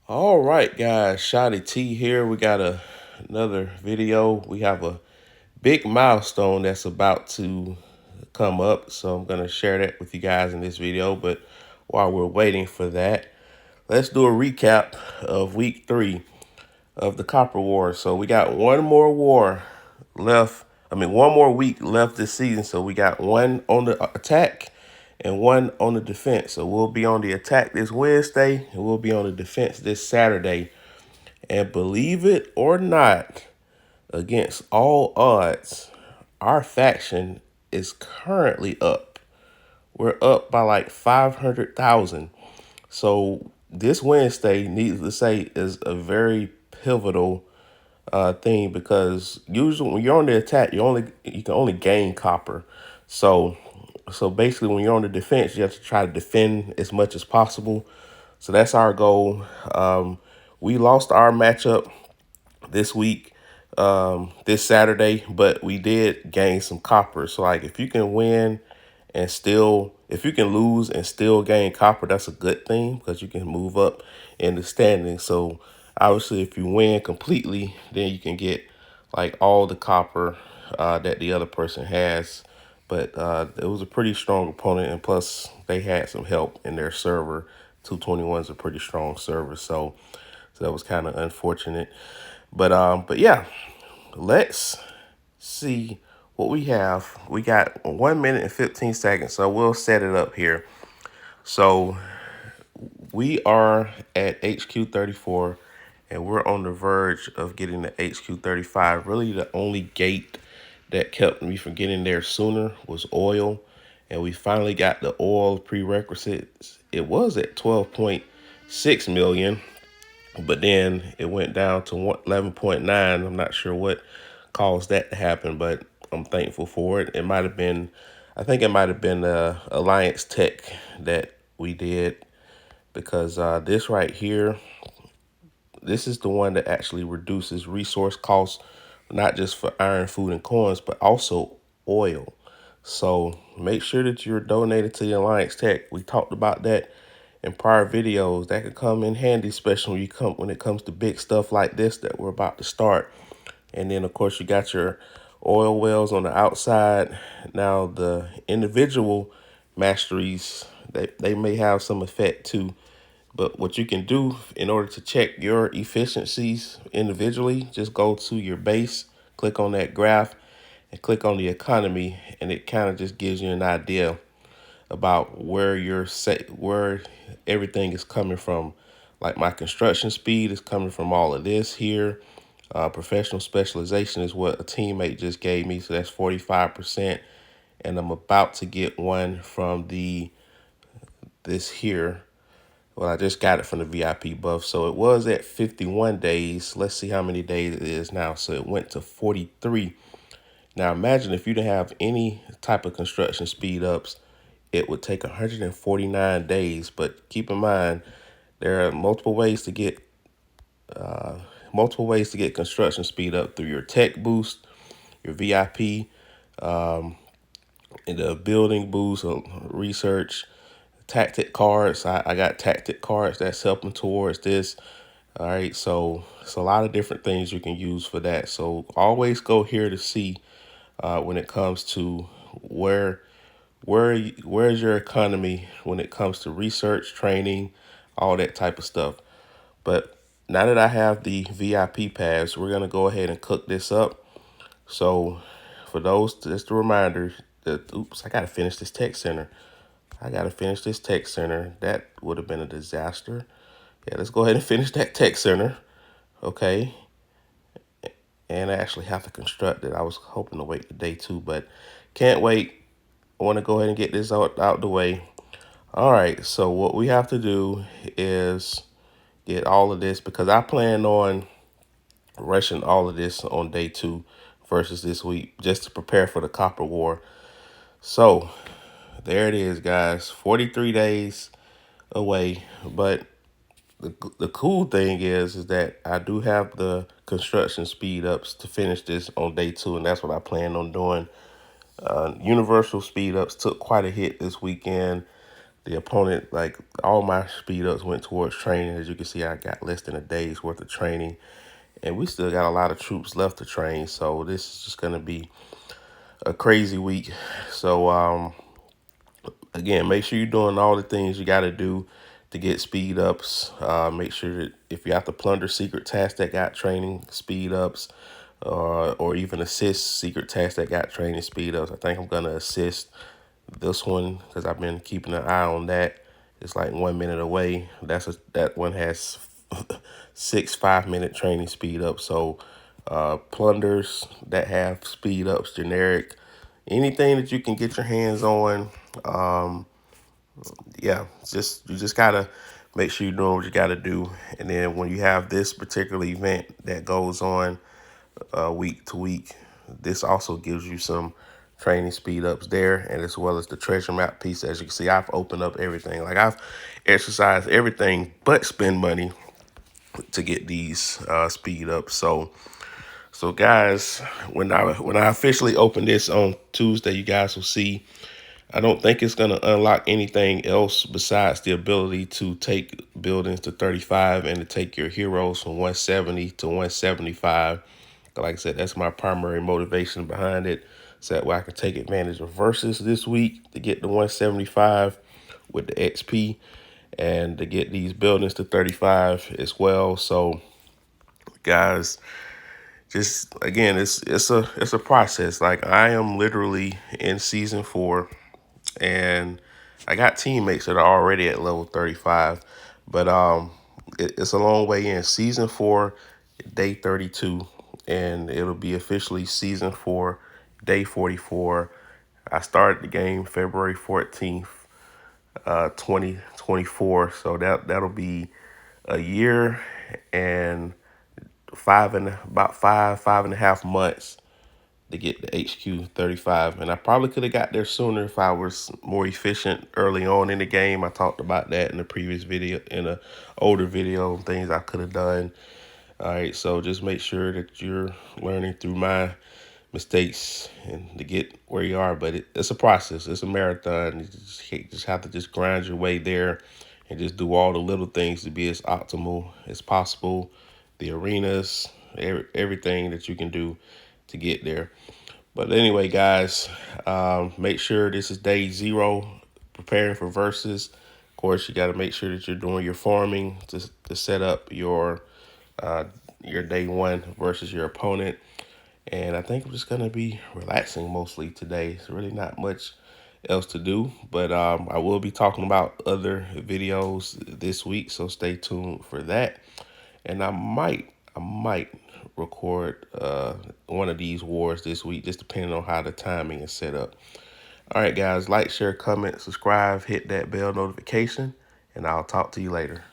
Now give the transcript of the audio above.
All right, guys, Shotty T here. We got another video. We have a big milestone that's about to come up, so I'm gonna share that with you guys in this video. But while we're waiting for that, let's do a recap of week 3 of the Copper War. So we got one more war left. One more week left this season. So we got one on the attack and one on the defense. So we'll be on the attack this Wednesday and we'll be on the defense this Saturday. And believe it or not, against all odds, our faction is currently up. We're up by like 500,000. So this Wednesday, needless to say, is a very pivotal thing because usually when you're on the attack, you can only gain copper. So basically, when you're on the defense, you have to try to defend as much as possible. So that's our goal. We lost our matchup this week, this Saturday, but we did gain some copper. So like if you can win and still, if you can lose and still gain copper, that's a good thing because you can move up in the standings. So obviously if you win completely, then you can get like all the copper that the other person has. But it was a pretty strong opponent, and plus they had some help in their server. 221 is a pretty strong server, so that was kind of unfortunate. But yeah, let's see what we have. We got 1 minute and 15 seconds, so we'll set it up here. So we are at HQ 34, and we're on the verge of getting to HQ 35. Really, the only gate that kept me from getting there sooner was oil, and we finally got the oil prerequisites. It was at 12.6 million, but then it went down to 11.9. I'm not sure what caused that to happen, but I'm thankful for it. I think it might have been Alliance Tech that we did, because this right here, this is the one that actually reduces resource costs, not just for iron, food, and coins, but also oil. So make sure that you're donated to the Alliance Tech. We talked about that in prior videos. That could come in handy, especially when it comes to big stuff like this that we're about to start. And then of course you got your oil wells on the outside. Now the individual masteries, they may have some effect too. But what you can do in order to check your efficiencies individually, just go to your base, click on that graph, and click on the economy, and it kind of just gives you an idea about where everything is coming from. Like my construction speed is coming from all of this here. Professional specialization is what a teammate just gave me, so that's 45%. And I'm about to get one from this here. Well, I just got it from the VIP buff. So it was at 51 days. Let's see how many days it is now. So it went to 43. Now imagine if you didn't have any type of construction speed ups, it would take 149 days. But keep in mind, there are multiple ways to get construction speed up through your tech boost, your VIP, and the building boost, research, tactic cards. I got tactic cards that's helping towards this. All right, so it's a lot of different things you can use for that. So always go here to see when it comes to where's your economy when it comes to research, training, all that type of stuff. But now that I have the VIP pass, we're gonna go ahead and cook this up. So for those, just a reminder that, oops, I gotta finish this tech center. That would have been a disaster. Yeah, let's go ahead and finish that tech center. Okay. And I actually have to construct it. I was hoping to wait the day two, but can't wait. I want to go ahead and get this out the way. All right, so what we have to do is get all of this, because I plan on rushing all of this on day 2 versus this week, just to prepare for the Copper War. So there it is, guys. 43 days away, but the cool thing is that I do have the construction speed ups to finish this on day 2, and that's what I plan on doing. Universal speed ups took quite a hit this weekend. the opponent, like all my speed ups went towards training. As you can see, I got less than a day's worth of training, and we still got a lot of troops left to train. So this is just gonna be a crazy week. So again, make sure you're doing all the things you got to do to get speed ups. Make sure that if you have to plunder secret tasks that got training speed ups, or even assist secret tasks that got training speed ups. I think I'm gonna assist this one because I've been keeping an eye on that. It's like 1 minute away. That one has 6 5-minute training speed ups. So plunders that have speed ups, generic, anything that you can get your hands on. Yeah, you just gotta make sure you're doing what you gotta do. And then when you have this particular event that goes on week to week, this also gives you some training speed ups there, and as well as the treasure map piece. As you can see, I've opened up everything. Like, I've exercised everything but spend money to get these speed ups. So guys, when I officially open this on Tuesday, you guys will see I don't think it's going to unlock anything else besides the ability to take buildings to 35 and to take your heroes from 170 to 175. Like I said, that's my primary motivation behind it. So that way I can take advantage of versus this week to get the 175 with the XP, and to get these buildings to 35 as well. So guys, just again, it's a process. Like, I am literally in season 4, and I got teammates that are already at level 35, but it's a long way in. Season 4, day 32, and it'll be officially season 4, day 44. I started the game February 14th, 2024. So that'll be a year and about 5.5 months to get the HQ 35. And I probably could have got there sooner if I was more efficient early on in the game. I talked about that in the previous video, in a older video, things I could have done. All right, so just make sure that you're learning through my mistakes and to get where you are. But it's a process. It's a marathon. You just have to just grind your way there and just do all the little things to be as optimal as possible. The arenas, everything that you can do to get there. But anyway, guys, make sure this is day 0, preparing for versus. Of course, you got to make sure that you're doing your farming to set up your day 1 versus your opponent. And I think I'm just gonna be relaxing mostly today. It's really not much else to do, but I will be talking about other videos this week, so stay tuned for that. And I might record one of these wars this week, just depending on how the timing is set up. All right, guys, like, share, comment, subscribe, hit that bell notification, and I'll talk to you later.